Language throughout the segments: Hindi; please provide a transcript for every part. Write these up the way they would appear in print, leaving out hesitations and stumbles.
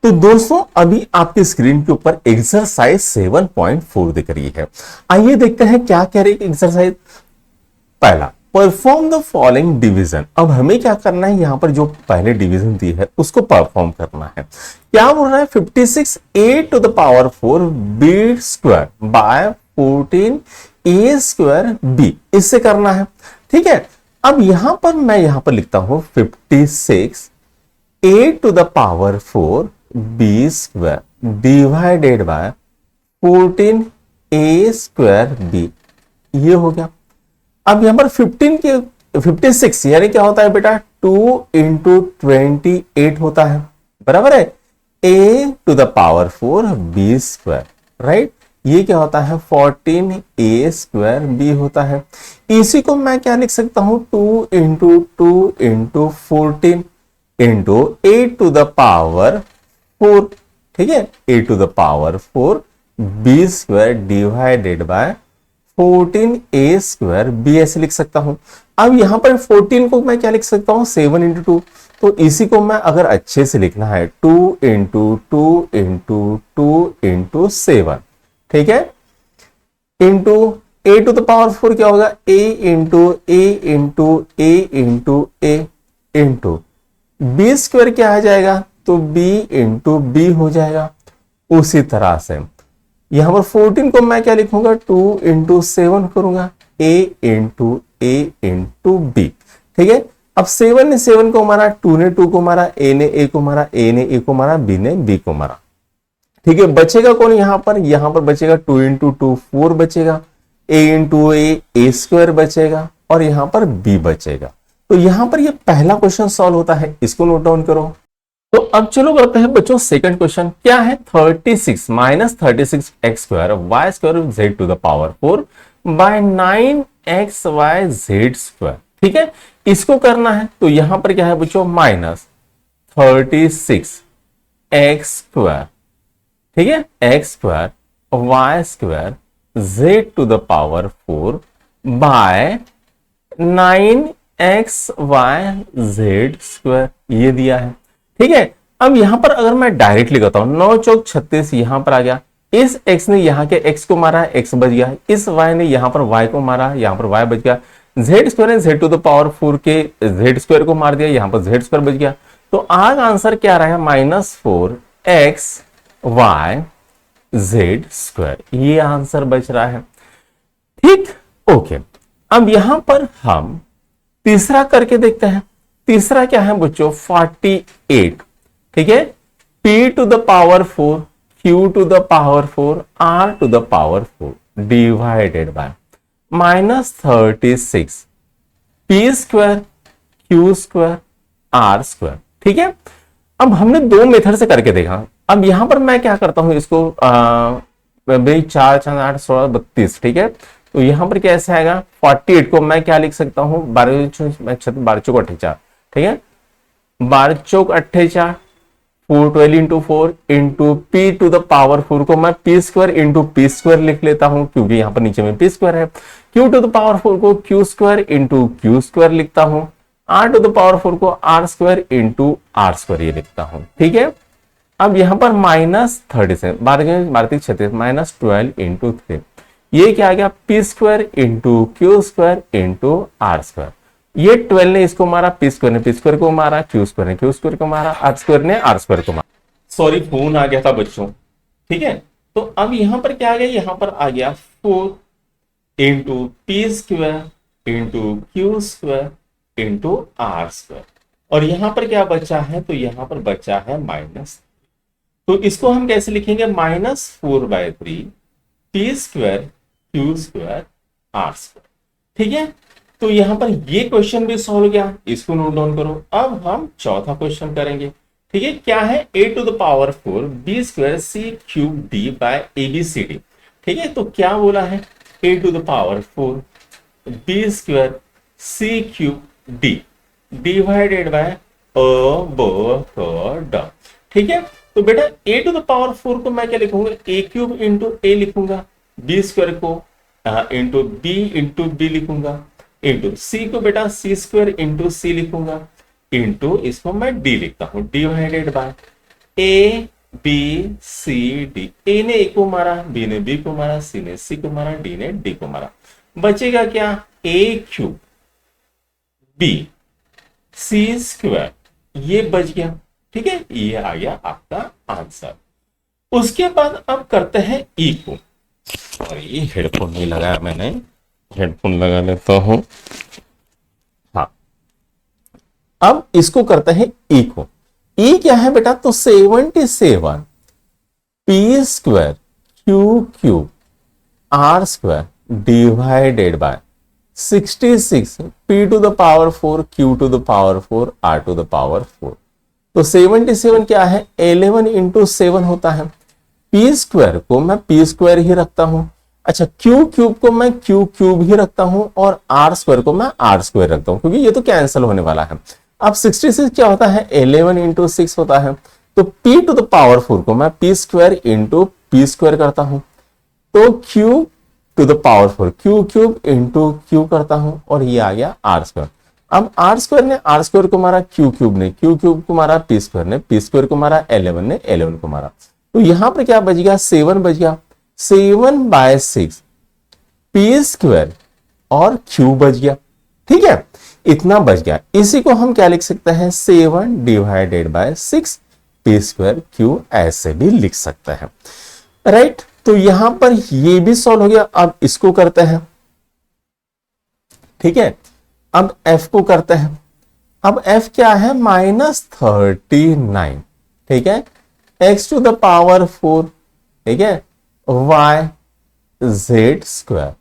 तो दोस्तों अभी आपकी स्क्रीन के ऊपर एक्सरसाइज 7.4 दिख रही है। आइए देखते हैं क्या कह रही है एक्सरसाइज। पहला, परफॉर्म द फॉलोइंग डिवीजन। अब हमें क्या करना है, यहां पर जो पहले डिवीजन दी है उसको परफॉर्म करना है। क्या बोल रहा है, 56 a to the power 4 b square by 14 a square b, इससे करना है। ठीक है, अब यहां पर मैं यहां पर लिखता हूं 56 a to the power 4 b square divided by 14 a square b, ये हो गया। अब यहां पर 15 के 56 यानी क्या होता है बेटा, 2 इंटू 28 होता है, बराबर है, a to the power 4 b square, right. ये क्या होता है, 14 a स्क्वायर b होता है। इसी को मैं क्या लिख सकता हूं, 2 into 2 into 14 into a to the power 4, ठीक है, a to the power 4 b square divided by 14 a square b, ऐसे लिख सकता हूं। अब यहां पर 14 को मैं क्या लिख सकता हूं, 7 इंटू 2। तो इसी को मैं अगर अच्छे से लिखना है, 2 इंटू 2 इंटू 2 इंटू 7, ठीक है, into a to the power 4 क्या होगा, a into a into a into a into b square क्या आ जाएगा, तो b इंटू b हो जाएगा। उसी तरह से यहां पर 14 को मैं क्या लिखूंगा, 2 इंटू 7 करूंगा, a into a into b, ठीक है। अब 7 ने 7 को मारा, 2 ने 2 को मारा, a ने a को मारा, a ने a को मारा, b ने b को मारा, ठीक है। बचेगा कौन यहां पर बचेगा 2 इंटू 2 4 बचेगा, a इंटू a स्क्वायर बचेगा, और यहां पर b बचेगा। तो यहां पर ये पहला क्वेश्चन सॉल्व होता है, इसको नोट डाउन करो। तो अब चलो करते हैं बच्चों सेकंड क्वेश्चन। क्या है, 36 minus 36 x square y square z to the power 4 by 9 x y z square, ठीक है, इसको करना है। तो यहां पर क्या है बच्चों, माइनस 36 एक्स स्क्वायर, ठीक है, x square y square z to the power 4 by 9 x y z square, ये दिया है, ठीक है। अब यहां पर अगर मैं डायरेक्टली करता हूं, 9 चौक 36 यहां पर आ गया, इस x ने यहां के x को मारा, x बच गया, इस y ने यहां पर y को मारा, यहां पर y बच गया, z स्क्वायर ने z टू द पावर 4 के z स्क्वायर को मार दिया, यहां पर z स्क्वायर बच गया। तो आज आंसर क्या रहा है, -4 x y z स्क्वायर, ये आंसर बच रहा है, ठीक, ओके। अब यहां पर हम तीसरा करके देखते हैं। तीसरा क्या है बच्चों, 48, ठीक है, p to the power 4 q to the power 4 r to the power 4 divided by -36 p square q square r square, ठीक है। अब हमने दो मेथड से करके देखा। अब यहां पर मैं क्या करता हूं, इसको भाई 4 4 8 16 32, ठीक है। तो यहां पर कैसे आएगा, 48 को मैं क्या लिख सकता हूं, 12 चौक 48, ठीक है, 12 चौक 48, 412 into 4 into p to the power 4 को मैं p square into p square लिख लेता हूं, क्योंकि यहां पर नीचे में पी स्क्वायर है। क्यू टू द पावर 4 को q square into q square लिखता हूं, आर टू द पावर 4 को r square into r square ये लिखता हूं, ठीक है। अब यहां पर -36 36 -12 इंटू 3, ये क्या आ गया, p square into q square into r square. ये 12 ने इसको मारा, पी स्क्वायर ने पी स्क्वायर को मारा, क्यू स्क्वायर ने क्यू स्क्वायर को मारा, आर स्क्वायर ने आर स्क्वायर को मारा। सॉरी फोन आ गया था बच्चों, ठीक है। तो अब यहां पर क्या आ गया, यहां पर आ गया 4 into p square into q square into r square, और यहां पर क्या बचा है, तो यहां पर बचा है माइनस। तो इसको हम कैसे लिखेंगे, -4/3 p square q square r square, ठीक है। तो यहां पर ये क्वेश्चन भी सॉल्व हो गया, इसको नोट डाउन करो। अब हम चौथा क्वेश्चन करेंगे, ठीक है। क्या है, a to the power 4 b square c cube d by A B C d, ठीक है। तो क्या बोला है, a to the power 4 b square c cube d divided by d, ठीक है। तो बेटा a टू द पावर 4 को मैं क्या लिखूंगा, a क्यूब इंटू a लिखूंगा, b स्क्वायर को इंटू b लिखूंगा, इंटू सी को बेटा सी स्क्वायर इंटू सी लिखूंगा, इंटू इसको मैं डी लिखता हूं divided by A B C D, A ने ए को मारा, बी ने बी को मारा, सी ने सी को मारा, डी ने डी को मारा, बचेगा क्या, ए क्यूब बी सी स्क्वायर, ये बच गया। ठीक है, ये आ गया आपका आंसर। उसके बाद अब करते हैं ई को, और ये हेडफोन नहीं लगाया मैंने, हेडफोन लगा लेता हूं। हाँ, अब इसको करते हैं ई को। ई क्या है बेटा, तो 77 p square q cube r square divided by 66 p to the power 4 q to the power 4 r to the power 4। तो 77 क्या है, 11 इंटू 7 होता है। पी स्क्वायर को मैं पी स्क्वायर ही रखता हूं, अच्छा क्यू क्यूब को मैं क्यू क्यूब ही रखता हूं, और आर स्क्वायर को मैं आर स्क्वायर रखता हूं, क्योंकि ये तो कैंसिल होने वाला है। अब 66 क्या होता है, 11 इंटू 6 होता है। तो p टू द पावर 4 को मैं p square into p square करता हूं, तो q to the power 4 q cube into q करता हूं, और ये आ गया आर स्क्वायर। अब आर स्क्वायर ने आर स्क्वायर को मारा, क्यू क्यूब ने क्यू क्यूब को मारा, पी स्क्वायर ने पी स्क्वायर को मारा, 11 ने 11 को मारा। तो यहां पर क्या बच गया, 7 बच गया, 7/6 पी स्क्वायर और क्यू बच गया। ठीक है, इतना बच गया। इसी को हम क्या लिख सकते हैं, 7 divided by 6 P square Q, ऐसे भी लिख सकते हैं। राइट, तो यहां पर ये भी सॉल्व हो गया। अब इसको करते हैं। ठीक है, अब f को करते हैं। अब f क्या है, -39। ठीक है, x टू द पावर 4, ठीक है, y z square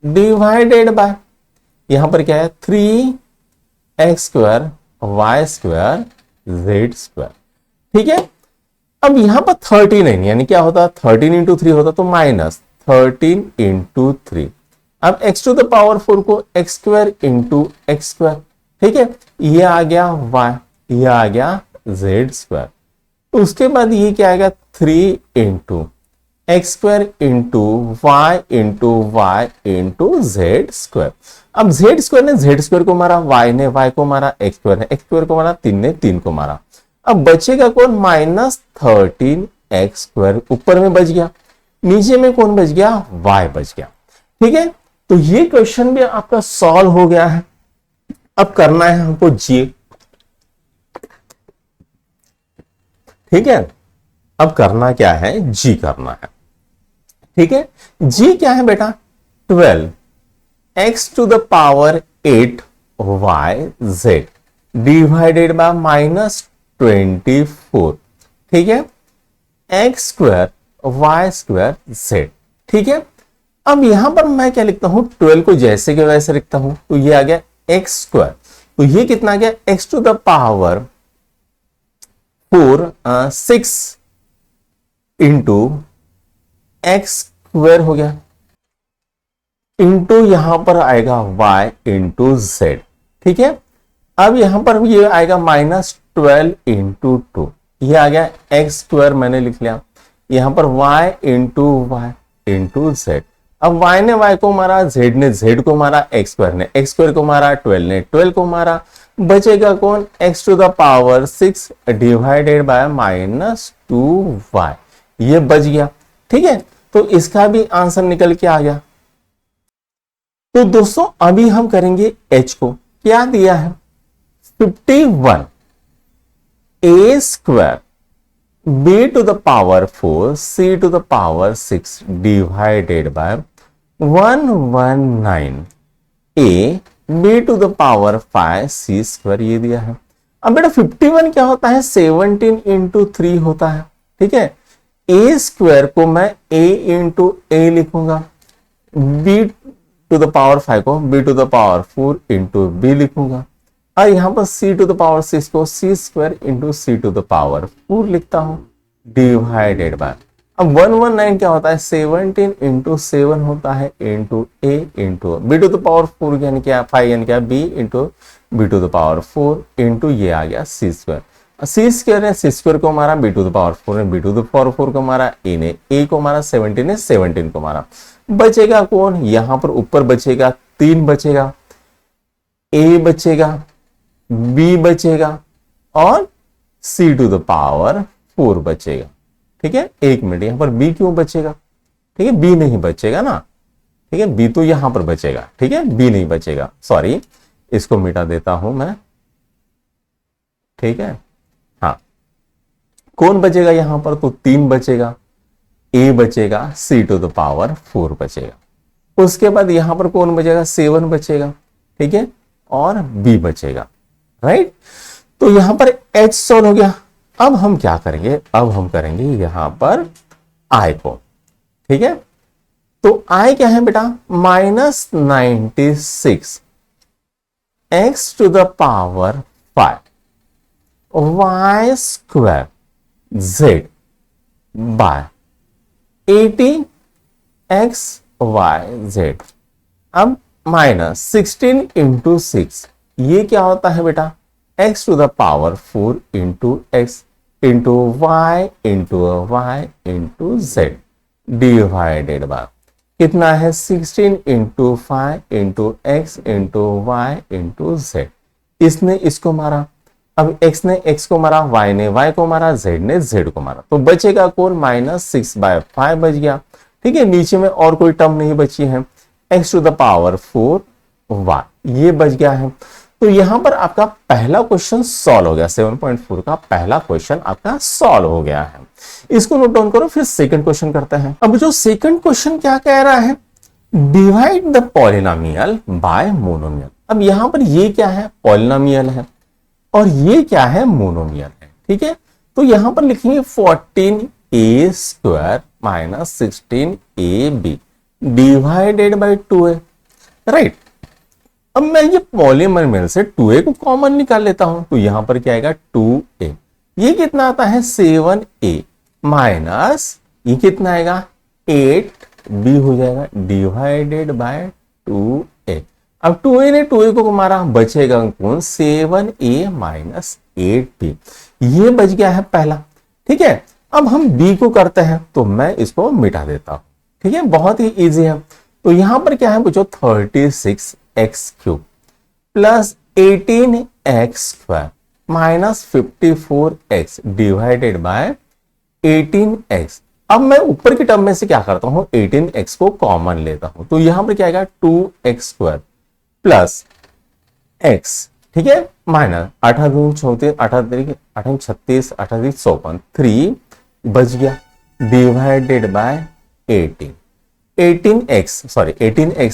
divided by, यहां पर क्या है, 3x square y square z square. ठीक है, अब यहां पर 39 यानी क्या होता, 13 इंटू 3 होता, तो -13 इंटू 3। अब x टू द पावर 4 को x square into x square. ठीक है, ये आ गया y, ये आ गया z स्क्वायर। तो उसके बाद ये क्या आएगा, 3 into x square into y into z square. अब जेड स्क्वायर ने जेड स्क्वायर को मारा, वाई ने वाई को मारा, एक्स स्क्वायर ने एक्स स्क्वायर को मारा, 3 ने 3 को मारा। अब बचेगा कौन, -13 एक्स स्क्वायर ऊपर में बच गया, नीचे में कौन बच गया, वाई बच गया। ठीक है, तो ये क्वेश्चन भी आपका सॉल्व हो गया है। अब करना है हमको जी। ठीक है, अब करना क्या है, जी करना है। ठीक है, जी क्या है बेटा, 12 x to the power 8 y z divided by -24। ठीक है, x square y square z। ठीक है, अब यहां पर मैं क्या लिखता हूं, 12 को जैसे के वैसे लिखता हूं, तो ये आ गया एक्स स्क्वायर, तो ये कितना आ गया, x to the power 4 6 into x square हो गया, इंटू यहां पर आएगा y इंटू जेड। ठीक है, अब यहां पर ये आएगा -12 इंटू 2, ये आ गया एक्स स्क्वायर मैंने लिख लिया, यहां पर y into y into z. अब y ने y को मारा, z ने z को मारा, x स्क्वायर ने x स्क्वायर को मारा, 12 ने 12 को मारा, बचेगा कौन, x to the power 6 divided by -2y, ये बच गया। ठीक है, तो इसका भी आंसर निकल के आ गया। तो दोस्तों अभी हम करेंगे h को, क्या दिया है, 51 a square b to the power 4 c to the power 6 divided by 119 a b to the power 5 c square, ये दिया है। अब बेटा 51 क्या होता है, 17 इंटू 3 होता है। ठीक है, a स्क्वायर को मैं a इंटू ए लिखूंगा, b टू द पावर 5 को b to the power 4 into b लिखूंगा, और यहां पर c टू द पावर 6 को c square into c to the power 4 लिखता हूं, डिवाइडेड बाय, अब 119 क्या होता है, 17 इंटू 7 होता है, into a into b to the power 4 यानी क्या 5 यानी क्या b into b to the power 4 into ये आ गया c स्क्वायर। सी स्क्वायर ने सी स्क्वायर को मारा, बी टू द पावर 4 ने बी टू द पावर 4 को मारा, ए ने ए को मारा, 17 ने 17 को मारा, बचेगा कौन, यहां पर ऊपर बचेगा 3 बचेगा, ए बचेगा, बी बचेगा और सी टू द पावर 4 बचेगा। ठीक है, 1 मिनट, यहां पर b क्यों बचेगा? ठीक है, b नहीं बचेगा ना, ठीक है, b तो यहां पर बचेगा। ठीक है, b नहीं बचेगा, सॉरी, इसको मिटा देता हूं मैं। ठीक है, हाँ, कौन बचेगा यहां पर? तो 3 बचेगा, a बचेगा, c टू द पावर 4 बचेगा। उसके बाद यहां पर कौन बचेगा? 7 बचेगा। ठीक है, और b बचेगा, राइट। तो यहां पर h सॉल्व हो गया। अब हम क्या करेंगे? अब हम करेंगे यहां पर i को। ठीक है, तो i क्या है बेटा? -96 x to the power 5 y square z by 80 x y z। अब -16 इंटू 6, ये क्या होता है बेटा? x to the power 4 into x into y into z divided by कितना है? 16 into 5 into x into y into z. इसने इसको मारा, अब x ने x को मारा, y ने y को मारा, z ने z को मारा, तो बचेगा कौन? -6/5 बच गया। ठीक है, नीचे में और कोई टर्म नहीं बची है, x to the power 4 y ये बच गया है। तो यहां पर आपका पहला क्वेश्चन सॉल्व हो गया, 7.4 का पहला क्वेश्चन आपका सॉल्व हो गया है। इसको नोट डाउन करो, फिर सेकंड क्वेश्चन करते हैं। अब जो सेकंड क्वेश्चन क्या कह रहा है? Divide the polynomial bye monomial. अब यहां पर ये क्या है? पॉलिनोमियल है, और ये क्या है? मोनोमियल है। ठीक है, तो यहां पर लिखेंगे 14a square minus 16ab divided by 2a, right. अब मैं ये पॉलिनोमियल से 2a को कॉमन निकाल लेता हूं, तो यहां पर क्या आएगा? 2a। ये कितना आता है? 7a माइनस ये कितना आएगा? 8b हो जाएगा डिवाइडेड बाय 2a। अब 2a ने 2a को मारा, बचेगा कौन? 7a माइनस 8b, ये बच गया है पहला। ठीक है, अब हम b को करते हैं, तो मैं इसको मिटा देता हूं। ठीक है, बहुत ही इजी है। तो यहां पर क्या है बच्चों? 36x³ plus 18x² minus 54x divided by 18x। अब मैं ऊपर की टर्म में से क्या करता हूं? 18x को कॉमन लेता हूं, तो यहां पर क्या आएगा? 2x² plus x। ठीक है, माइनस 8 दूनी 34, 8 36, 8 54, 3 बच गया डिवाइडेड बाय 18x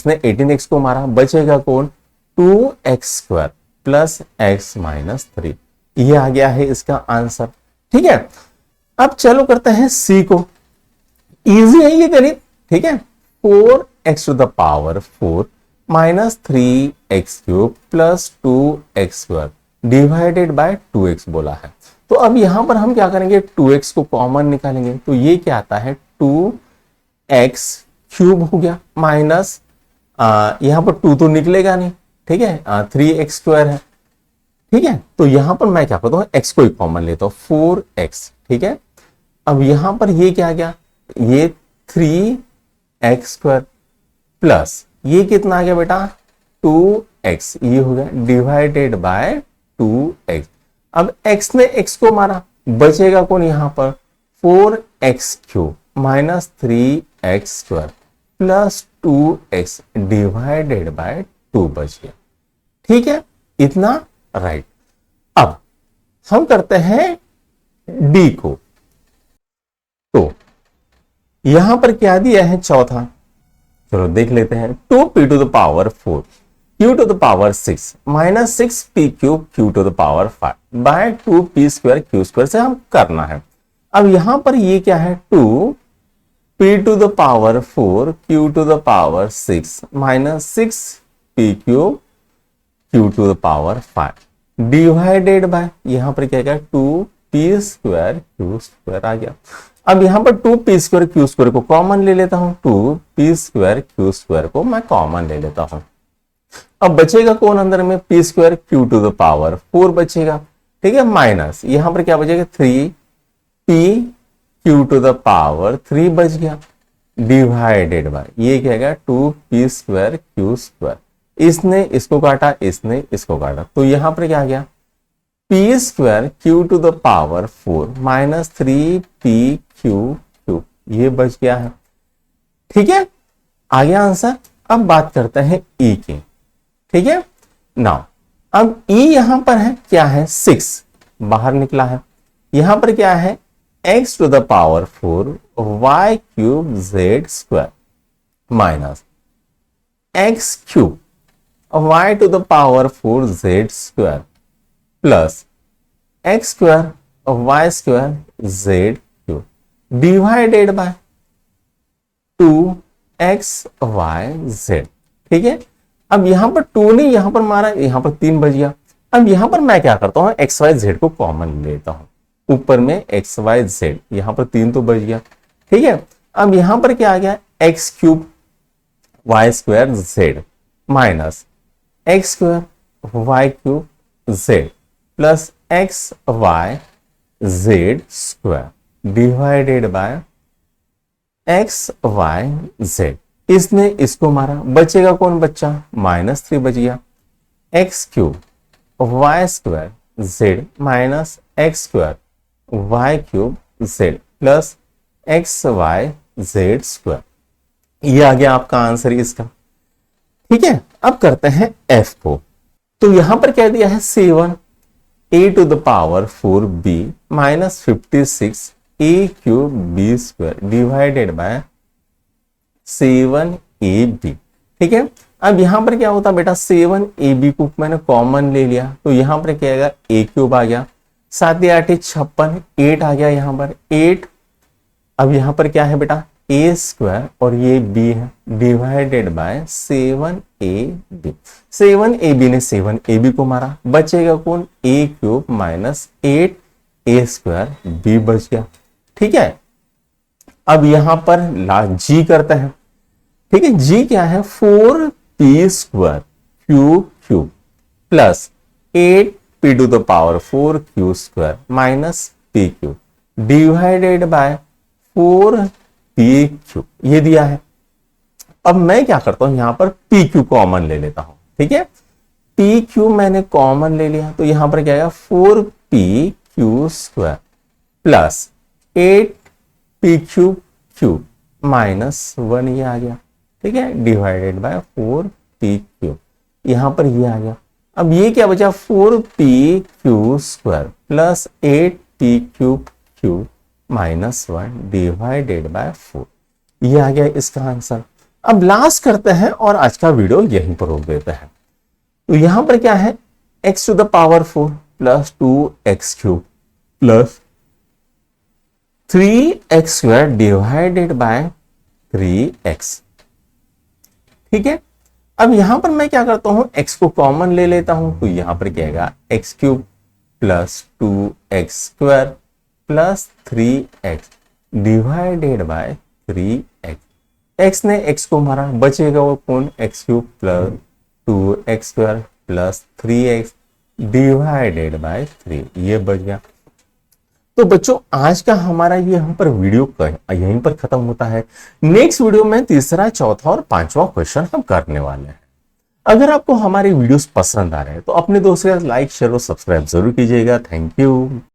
ने 18x को मारा, बचेगा कौन? 2x² प्लस x माइनस 3, ये आ गया है इसका आंसर। ठीक है, अब चलो करते हैं c को। इजी है ये गणित। ठीक है, 4x to the power 4 minus 3x³ plus 2x² divided by 2x बोला है। तो अब यहां पर हम क्या करेंगे? 2x को कॉमन निकालेंगे, तो ये क्या आता है? 2x³ हो गया माइनस यहां पर 2 तो निकलेगा नहीं। ठीक है, 3x² है। ठीक है, तो यहां पर मैं क्या करता हूं? x को ही कॉमन लेता हूं, 4x। ठीक है, अब यहां पर ये क्या आ गया? ये 3x² प्लस ये कितना आ गया बेटा? 2x, ये हो गया डिवाइडेड बाय 2x। अब x ने x को मारा, बचेगा कौन यहां पर? 4x³ minus 3x² plus 2x divided by 2 बच गया। ठीक है, इतना राइट। अब हम करते हैं d को। तो यहां पर क्या दिया है? चौथा, चलो देख लेते हैं। 2p to the power 4 q to the power 6 minus 6p³ q to the power 5 by 2p² q² से हम करना है। अब यहां पर ये क्या है? 2p to the power 4 q to the power 6 minus 6p³ q to the power 5 divided by यहां पर क्या क्या? 2p² q² आ गया। अब यहां पर 2p² q² को कॉमन ले लेता हूं, 2p² q² को मैं कॉमन ले लेता हूं। अब बचेगा कौन अंदर में? p² q to the power 4 बचेगा। ठीक है, माइनस यहां पर क्या बचेगा? 3p q to the power 3 बच गया डिवाइडेड बाय ये क्या है? 2p² q²। इसने इसको काटा, इसने इसको काटा, तो यहां पर क्या आ गया? P square q to the power 4 minus 3p q, ये बच गया है। ठीक है, आ गया आंसर। अब बात करते हैं ई की। ठीक है, नाउ अब ई यहां पर है क्या है 6 बाहर निकला है। यहां पर क्या है x to the power 4 y cube z square minus x cube y to the power 4 z square plus x square y square z cube divided by 2xyz। ठीक है, अब यहां पर 2 नहीं, यहां पर मारा, यहां पर 3 बच गया। अब यहां पर मैं क्या करता हूं xyz को कॉमन लेता हूं, ऊपर में xyz, यहां पर 3 तो बच गया। ठीक है, अब यहां पर क्या आ गया x cube y square z minus x square y cube z plus x y z square divided by x y z. इसने इसको मारा, बचेगा कौन बच्चा -3 बच गया। X cube y square z minus x square y cube z plus x y z square. ये आ गया आपका आंसर इसका। ठीक है, अब करते हैं एफ को। तो यहां पर कह दिया है 7 a to the power 4b minus 56 a cube b square divided by 7ab। ठीक है, अब यहां पर क्या होता बेटा 7ab को मैंने कॉमन ले लिया तो यहां पर क्या आएगा a क्यूब आ गया, 7 8 56, 8 आ गया यहां पर 8। अब यहां पर क्या है बेटा a स्क्वायर और ये b है डिवाइडेड बाय 7ab। 7ab ने 7ab को मारा, बचेगा कौन a cube minus 8a square b बच गया। ठीक है, अब यहां पर g करते हैं। ठीक है, g क्या है 4p square cube plus 8p to the power 4 q square minus p cube divided by 4p cube, ये दिया है। अब मैं क्या करता हूं यहां पर पी क्यू कॉमन ले लेता हूं। ठीक है, पी क्यू मैंने कॉमन ले लिया तो यहां पर क्या आएगा 4p Q square plus 8p cube minus 1 ये आ गया। ठीक है, डिवाइडेड बाय 4p क्यूब, यहां पर ये आ गया। अब ये क्या बचा 4p Q square plus 8p cube minus 1 divided by 4, ये आ गया इसका आंसर। अब लास्ट करते हैं और आज का वीडियो यहीं पर रोक देते हैं। तो यहां पर क्या है x to the power 4 plus 2x cube plus 3x square divided by 3x। ठीक है, अब यहां पर मैं क्या करता हूं x को कॉमन ले लेता हूं तो यहां पर क्या आएगा x cube plus 2x square plus 3x divided by 3x। x ने x को मारा, बचेगा वो कौन x cube plus 2x square plus 3x divided by 3, ये बच गया। तो बच्चों आज का हमारा ये यहाँ पर वीडियो यहीं पर खत्म होता है। नेक्स्ट वीडियो में तीसरा, चौथा और 5वां क्वेश्चन हम करने वाले हैं। अगर आपको हमारे वीडियोस पसंद आ रहे हैं तो अपने दोस्तों के साथ लाइक शेयर और सब्सक्राइब जरूर कीजिएगा। Thank you.